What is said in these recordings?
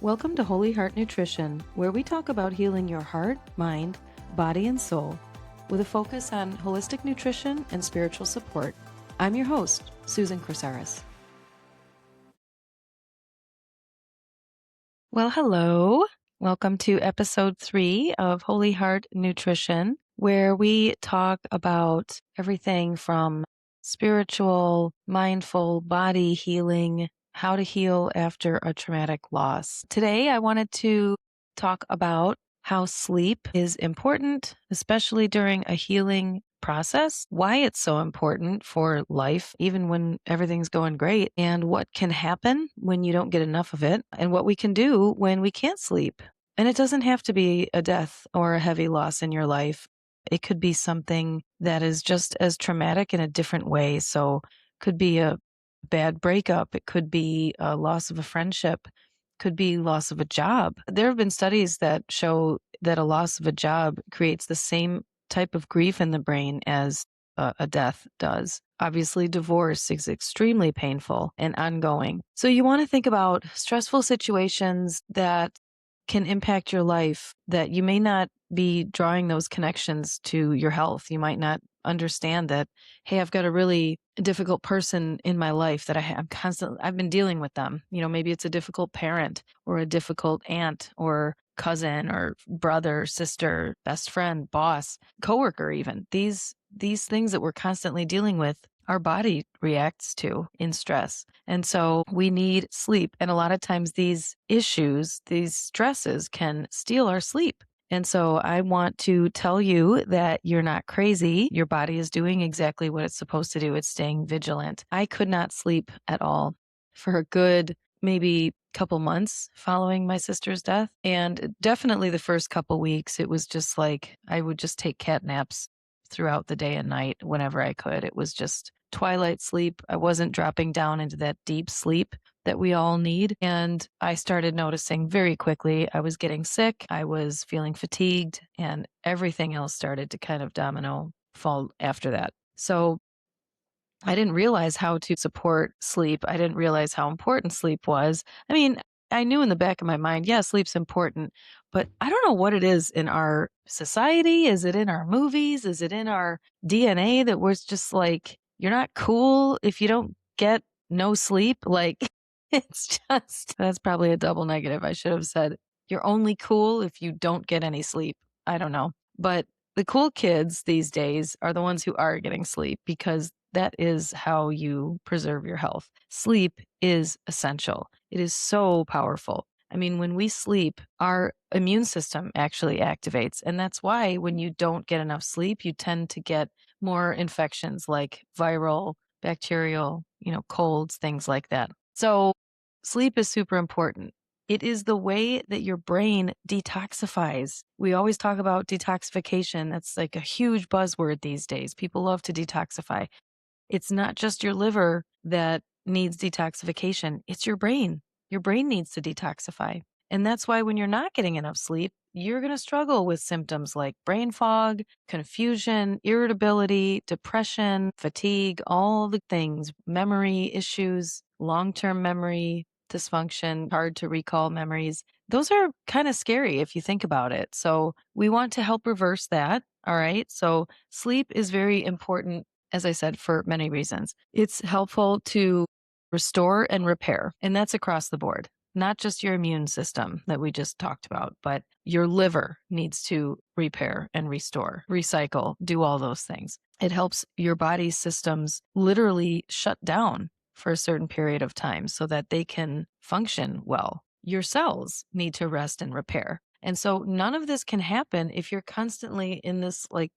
Welcome to Holy Heart Nutrition, where we talk about healing your heart, mind, body, and soul with a focus on holistic nutrition and spiritual support. I'm your host, Susan Crusaris. Well, hello. Welcome to episode 3 of Holy Heart Nutrition, where we talk about everything from spiritual, mindful, body healing, how to heal after a traumatic loss. Today, I wanted to talk about how sleep is important, especially during a healing process, why it's so important for life, even when everything's going great, and what can happen when you don't get enough of it, and what we can do when we can't sleep. And it doesn't have to be a death or a heavy loss in your life. It could be something that is just as traumatic in a different way. So it could be a bad breakup. It could be a loss of a friendship, could be loss of a job. There have been studies that show that a loss of a job creates the same type of grief in the brain as a death does. Obviously, divorce is extremely painful and ongoing. So you want to think about stressful situations that can impact your life that you may not be drawing those connections to your health. You might not understand that, hey, I've got a really difficult person in my life that I've been dealing with them. Maybe it's a difficult parent or a difficult aunt or cousin or brother, sister, best friend, boss, coworker even. These things that we're constantly dealing with, our body reacts to in stress. And so we need sleep. And a lot of times these issues, these stresses can steal our sleep. And so I want to tell you that you're not crazy. Your body is doing exactly what it's supposed to do. It's staying vigilant. I could not sleep at all for a good maybe couple months following my sister's death. And definitely the first couple weeks, it was just like I would just take cat naps throughout the day and night whenever I could. It was just twilight sleep. I wasn't dropping down into that deep sleep that we all need. And I started noticing very quickly I was getting sick. I was feeling fatigued, and everything else started to kind of domino fall after that. So I didn't realize how to support sleep. I didn't realize how important sleep was. I mean, I knew in the back of my mind, yeah, sleep's important, but I don't know what it is in our society. Is it in our movies? Is it in our DNA that we're just like, you're not cool if you don't get no sleep? Like, it's just, that's probably a double negative. I should have said, you're only cool if you don't get any sleep. I don't know. But the cool kids these days are the ones who are getting sleep because that is how you preserve your health. Sleep is essential. It is so powerful. I mean, when we sleep, our immune system actually activates. And that's why when you don't get enough sleep, you tend to get more infections like viral, bacterial, colds, things like that. So sleep is super important. It is the way that your brain detoxifies. We always talk about detoxification. That's like a huge buzzword these days. People love to detoxify. It's not just your liver that needs detoxification, it's your brain. Your brain needs to detoxify. And that's why when you're not getting enough sleep, you're going to struggle with symptoms like brain fog, confusion, irritability, depression, fatigue, all the things, memory issues, long-term memory dysfunction, hard to recall memories. Those are kind of scary if you think about it. So we want to help reverse that. All right. So sleep is very important, as I said, for many reasons. It's helpful to restore and repair, and that's across the board, not just your immune system that we just talked about, but your liver needs to repair and restore, recycle, do all those things. It helps your body's systems literally shut down for a certain period of time so that they can function well. Your cells need to rest and repair. And so none of this can happen if you're constantly in this like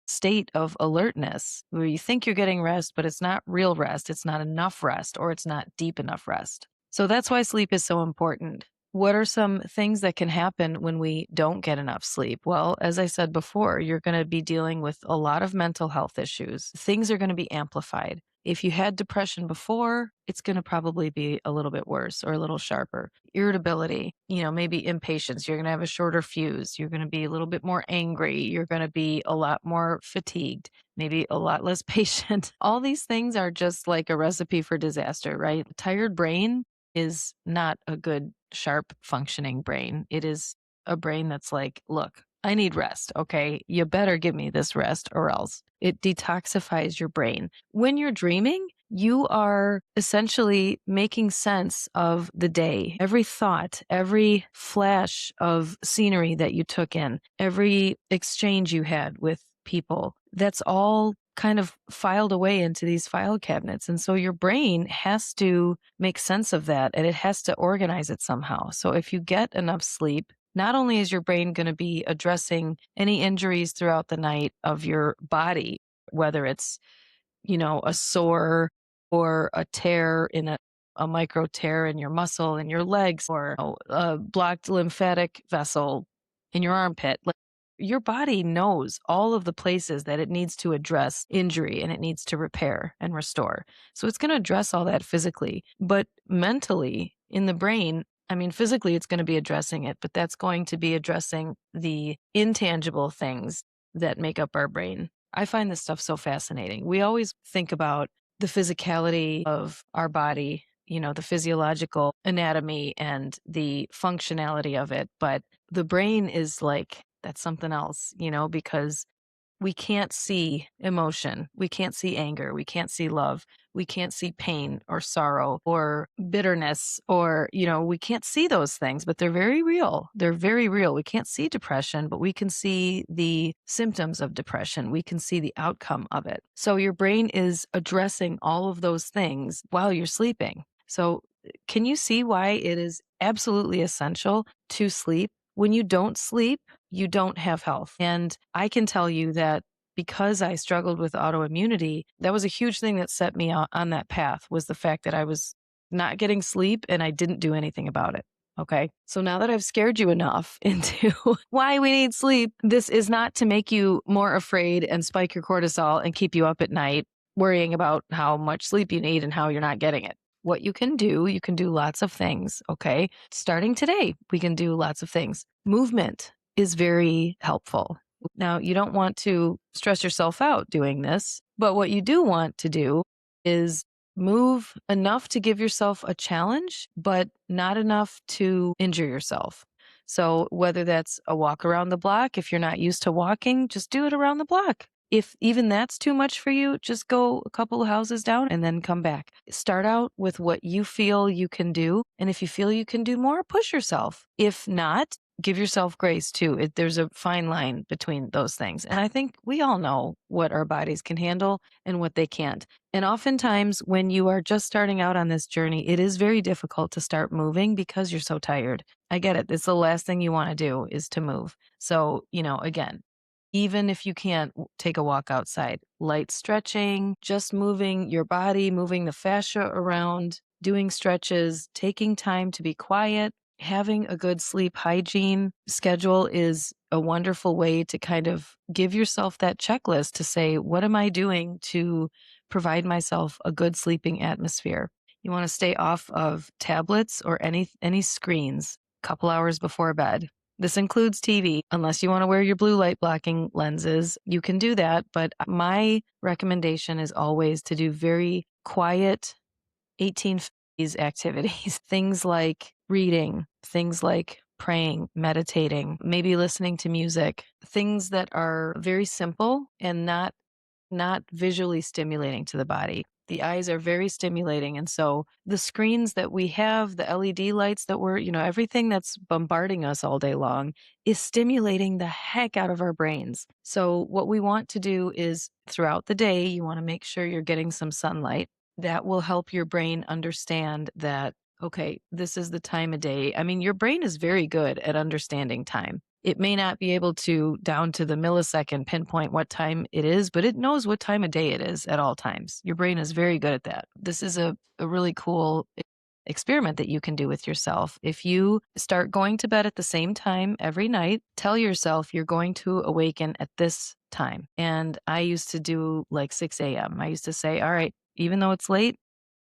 state of alertness where you think you're getting rest, but it's not real rest. It's not enough rest, or it's not deep enough rest. So that's why sleep is so important. What are some things that can happen when we don't get enough sleep? Well, as I said before, you're going to be dealing with a lot of mental health issues. Things are going to be amplified. If you had depression before, it's going to probably be a little bit worse or a little sharper. Irritability, maybe impatience. You're going to have a shorter fuse. You're going to be a little bit more angry. You're going to be a lot more fatigued, maybe a lot less patient. All these things are just like a recipe for disaster, right? A tired brain is not a good, sharp functioning brain. It is a brain that's like, look, I need rest. Okay. You better give me this rest or else. It detoxifies your brain. When you're dreaming, you are essentially making sense of the day. Every thought, every flash of scenery that you took in, every exchange you had with people, that's all kind of filed away into these file cabinets. And so your brain has to make sense of that and it has to organize it somehow. So if you get enough sleep, not only is your brain going to be addressing any injuries throughout the night of your body, whether it's, a sore or a tear in a micro tear in your muscle in your legs or a blocked lymphatic vessel in your armpit. Like, your body knows all of the places that it needs to address injury and it needs to repair and restore. So it's going to address all that physically, but mentally in the brain, I mean, physically it's going to be addressing it, but that's going to be addressing the intangible things that make up our brain. I find this stuff so fascinating. We always think about the physicality of our body, the physiological anatomy and the functionality of it. But the brain is like, that's something else, because we can't see emotion. We can't see anger. We can't see love. We can't see pain or sorrow or bitterness or, we can't see those things, but they're very real. They're very real. We can't see depression, but we can see the symptoms of depression. We can see the outcome of it. So your brain is addressing all of those things while you're sleeping. So can you see why it is absolutely essential to sleep? When you don't sleep, you don't have health. And I can tell you that because I struggled with autoimmunity, that was a huge thing that set me on that path, was the fact that I was not getting sleep and I didn't do anything about it. Okay. So now that I've scared you enough into why we need sleep, this is not to make you more afraid and spike your cortisol and keep you up at night worrying about how much sleep you need and how you're not getting it. What you can do lots of things. Okay. Starting today, we can do lots of things. Movement is very helpful. Now, you don't want to stress yourself out doing this, but what you do want to do is move enough to give yourself a challenge, but not enough to injure yourself. So whether that's a walk around the block, if you're not used to walking, just do it around the block. If even that's too much for you, just go a couple of houses down and then come back. Start out with what you feel you can do. And if you feel you can do more, push yourself. If not, give yourself grace too. There's a fine line between those things. And I think we all know what our bodies can handle and what they can't. And oftentimes when you are just starting out on this journey, it is very difficult to start moving because you're so tired. I get it. It's the last thing you want to do is to move. So, again, even if you can't take a walk outside, light stretching, just moving your body, moving the fascia around, doing stretches, taking time to be quiet, having a good sleep hygiene schedule is a wonderful way to kind of give yourself that checklist to say, what am I doing to provide myself a good sleeping atmosphere? You want to stay off of tablets or any screens a couple hours before bed. This includes TV. Unless you want to wear your blue light blocking lenses, you can do that. But my recommendation is always to do very quiet 1850s activities, things like reading, things like praying, meditating, maybe listening to music, things that are very simple and not visually stimulating to the body. The eyes are very stimulating. And so the screens that we have, the LED lights that we're, everything that's bombarding us all day long is stimulating the heck out of our brains. So what we want to do is throughout the day, you want to make sure you're getting some sunlight. That will help your brain understand that, okay, this is the time of day. I mean, your brain is very good at understanding time. It may not be able to down to the millisecond pinpoint what time it is, but it knows what time of day it is at all times. Your brain is very good at that. This is a really cool experiment that you can do with yourself. If you start going to bed at the same time every night, tell yourself you're going to awaken at this time. And I used to do like 6 a.m. I used to say, all right, even though it's late,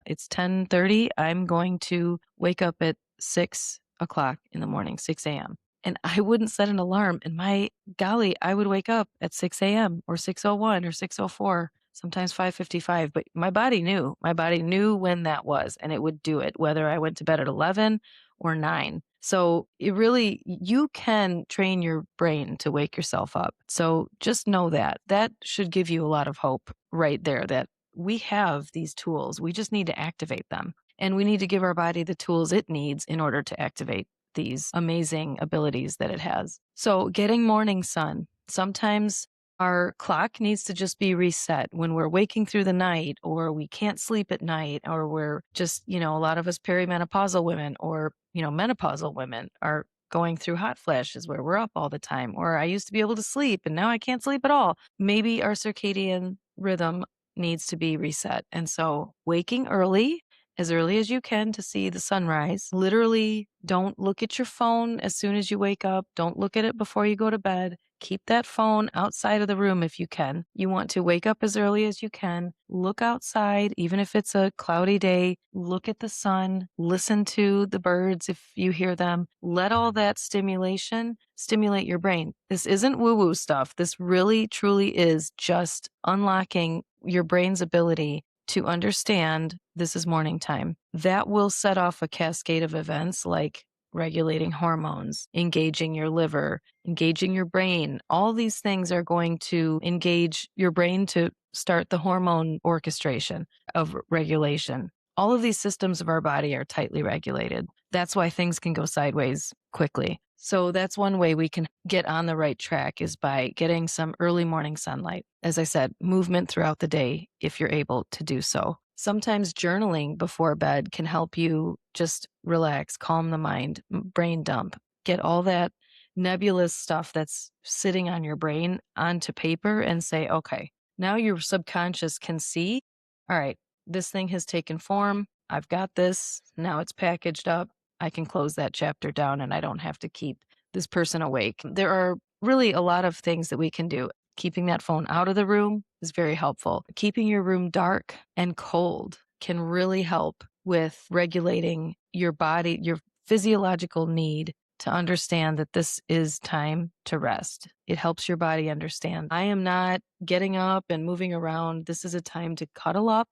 it's 10:30, I'm going to wake up at 6 o'clock in the morning, 6 a.m. And I wouldn't set an alarm. And my golly, I would wake up at 6 a.m. or 6:01 or 6:04 sometimes 5:55, but my body knew. My body knew when that was, and it would do it, whether I went to bed at 11 or 9. So it really, you can train your brain to wake yourself up. So just know that. That should give you a lot of hope right there that we have these tools. We just need to activate them. And we need to give our body the tools it needs in order to activate these amazing abilities that it has. So, getting morning sun. Sometimes our clock needs to just be reset when we're waking through the night, or we can't sleep at night, or we're just, a lot of us perimenopausal women or, menopausal women are going through hot flashes where we're up all the time, or I used to be able to sleep and now I can't sleep at all. Maybe our circadian rhythm needs to be reset. And so, waking early as you can to see the sunrise. Literally, don't look at your phone as soon as you wake up. Don't look at it before you go to bed. Keep that phone outside of the room if you can. You want to wake up as early as you can. Look outside, even if it's a cloudy day. Look at the sun. Listen to the birds if you hear them. Let all that stimulation stimulate your brain. This isn't woo woo stuff. This really, truly is just unlocking your brain's ability to understand this is morning time. That will set off a cascade of events like regulating hormones, engaging your liver, engaging your brain. All these things are going to engage your brain to start the hormone orchestration of regulation. All of these systems of our body are tightly regulated. That's why things can go sideways quickly. So that's one way we can get on the right track is by getting some early morning sunlight. As I said, movement throughout the day if you're able to do so. Sometimes journaling before bed can help you just relax, calm the mind, brain dump, get all that nebulous stuff that's sitting on your brain onto paper and say, okay, now your subconscious can see, all right, this thing has taken form. I've got this. Now it's packaged up. I can close that chapter down and I don't have to keep this person awake. There are really a lot of things that we can do. Keeping that phone out of the room is very helpful. Keeping your room dark and cold can really help with regulating your body, your physiological need to understand that this is time to rest. It helps your body understand I am not getting up and moving around. This is a time to cuddle up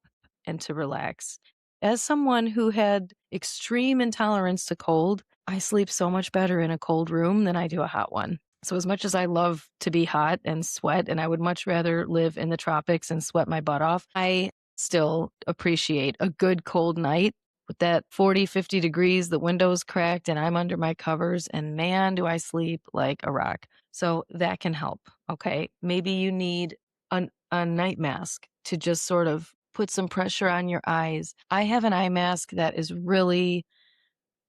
and to relax. As someone who had extreme intolerance to cold, I sleep so much better in a cold room than I do a hot one. So as much as I love to be hot and sweat, and I would much rather live in the tropics and sweat my butt off, I still appreciate a good cold night with that 40, 50 degrees, the windows cracked, and I'm under my covers, and man, do I sleep like a rock. So that can help, okay? Maybe you need a night mask to just sort of put some pressure on your eyes. I have an eye mask that is really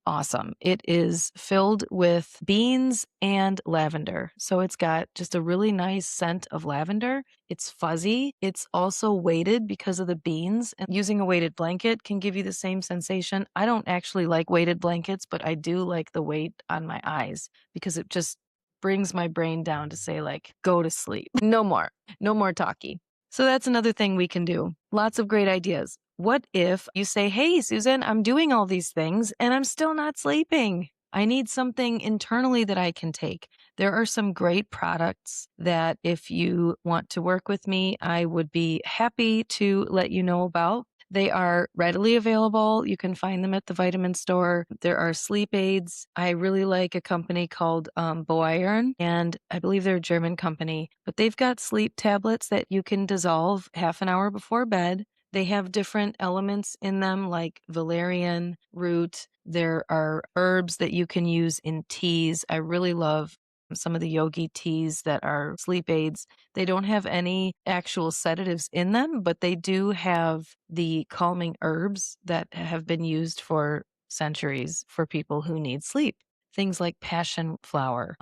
awesome. It is filled with beans and lavender. So it's got just a really nice scent of lavender. It's fuzzy. It's also weighted because of the beans. And using a weighted blanket can give you the same sensation. I don't actually like weighted blankets, but I do like the weight on my eyes because it just brings my brain down to say, like, go to sleep. No more. No more talkie. So that's another thing we can do. Lots of great ideas. What if you say, hey, Susan, I'm doing all these things and I'm still not sleeping? I need something internally that I can take. There are some great products that if you want to work with me, I would be happy to let you know about. They are readily available. You can find them at the vitamin store. There are sleep aids. I really like a company called Boiron, and I believe they're a German company, but they've got sleep tablets that you can dissolve half an hour before bed. They have different elements in them like valerian root. There are herbs that you can use in teas. I really love some of the yogi teas that are sleep aids. They don't have any actual sedatives in them, but they do have the calming herbs that have been used for centuries for people who need sleep. Things like passion flower,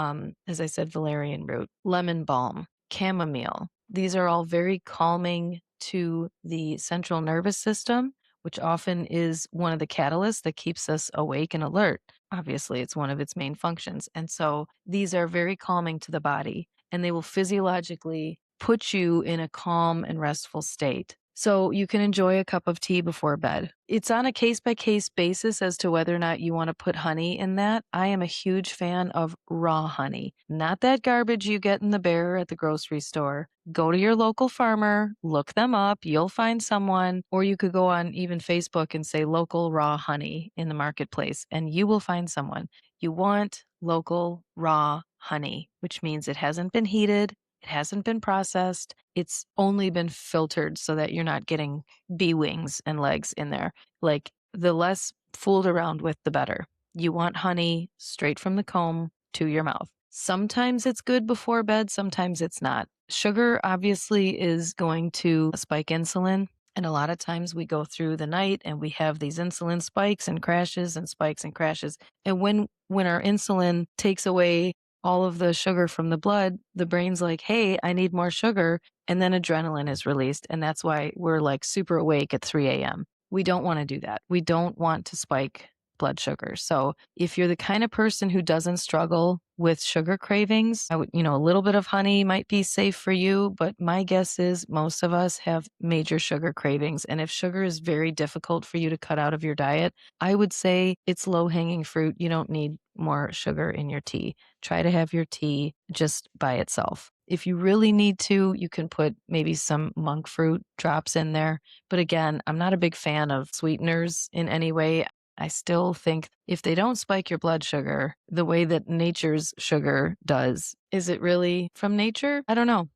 as I said, valerian root, lemon balm, chamomile. These are all very calming to the central nervous system, which often is one of the catalysts that keeps us awake and alert. Obviously, it's one of its main functions. And so these are very calming to the body, and they will physiologically put you in a calm and restful state. So you can enjoy a cup of tea before bed. It's on a case-by-case basis as to whether or not you want to put honey in that. I am a huge fan of raw honey, not that garbage you get in the bear at the grocery store. Go to your local farmer, look them up, you'll find someone, or you could go on even Facebook and say local raw honey in the marketplace, and you will find someone. You want local raw honey, which means it hasn't been heated, it hasn't been processed. It's only been filtered so that you're not getting bee wings and legs in there. Like, the less fooled around with, the better. You want honey straight from the comb to your mouth. Sometimes it's good before bed, sometimes it's not. Sugar obviously is going to spike insulin. And a lot of times we go through the night and we have these insulin spikes and crashes and spikes and crashes. And when our insulin takes away all of the sugar from the blood, the brain's like, hey, I need more sugar. And then adrenaline is released. And that's why we're like super awake at 3 a.m. We don't want to do that. We don't want to spike blood sugar. So if you're the kind of person who doesn't struggle with sugar cravings, a little bit of honey might be safe for you. But my guess is most of us have major sugar cravings. And if sugar is very difficult for you to cut out of your diet, I would say it's low-hanging fruit. You don't need more sugar in your tea. Try to have your tea just by itself. If you really need to, you can put maybe some monk fruit drops in there. But again, I'm not a big fan of sweeteners in any way. I still think if they don't spike your blood sugar the way that nature's sugar does, is it really from nature? I don't know.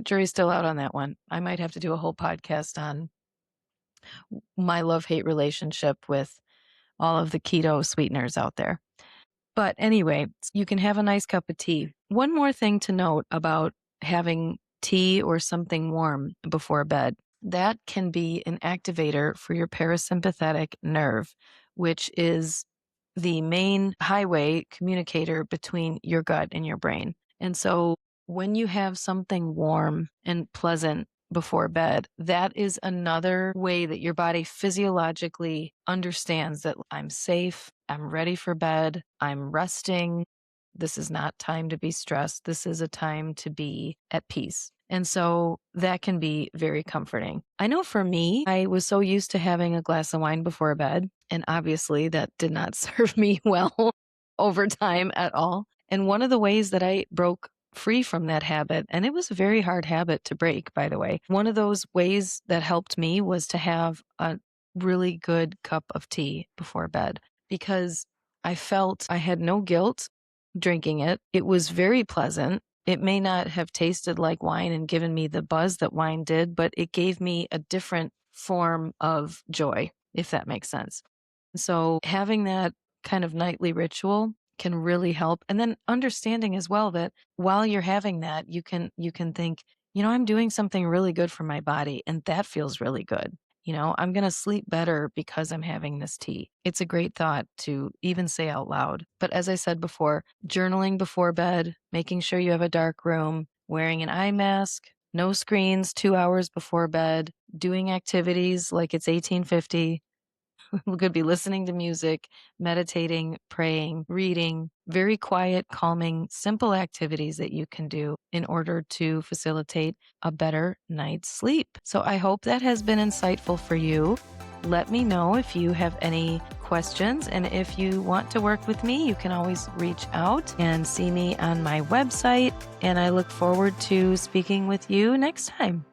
Jury's still out on that one. I might have to do a whole podcast on my love-hate relationship with all of the keto sweeteners out there. But anyway, you can have a nice cup of tea. One more thing to note about having tea or something warm before bed, that can be an activator for your parasympathetic nerve, which is the main highway communicator between your gut and your brain. And so when you have something warm and pleasant before bed, that is another way that your body physiologically understands that I'm safe, I'm ready for bed, I'm resting. This is not time to be stressed. This is a time to be at peace. And so that can be very comforting. I know for me, I was so used to having a glass of wine before bed, and obviously that did not serve me well over time at all. And one of the ways that I broke free from that habit, and it was a very hard habit to break, by the way, one of those ways that helped me was to have a really good cup of tea before bed, because I felt I had no guilt drinking it. It was very pleasant. It may not have tasted like wine and given me the buzz that wine did, but it gave me a different form of joy, if that makes sense. So having that kind of nightly ritual can really help. And then understanding as well that while you're having that, you can think, I'm doing something really good for my body, and that feels really good. I'm going to sleep better because I'm having this tea. It's a great thought to even say out loud. But as I said before, journaling before bed, making sure you have a dark room, wearing an eye mask, no screens 2 hours before bed, doing activities like it's 1850. We could be listening to music, meditating, praying, reading, very quiet, calming, simple activities that you can do in order to facilitate a better night's sleep. So I hope that has been insightful for you. Let me know if you have any questions, and if you want to work with me, you can always reach out and see me on my website, and I look forward to speaking with you next time.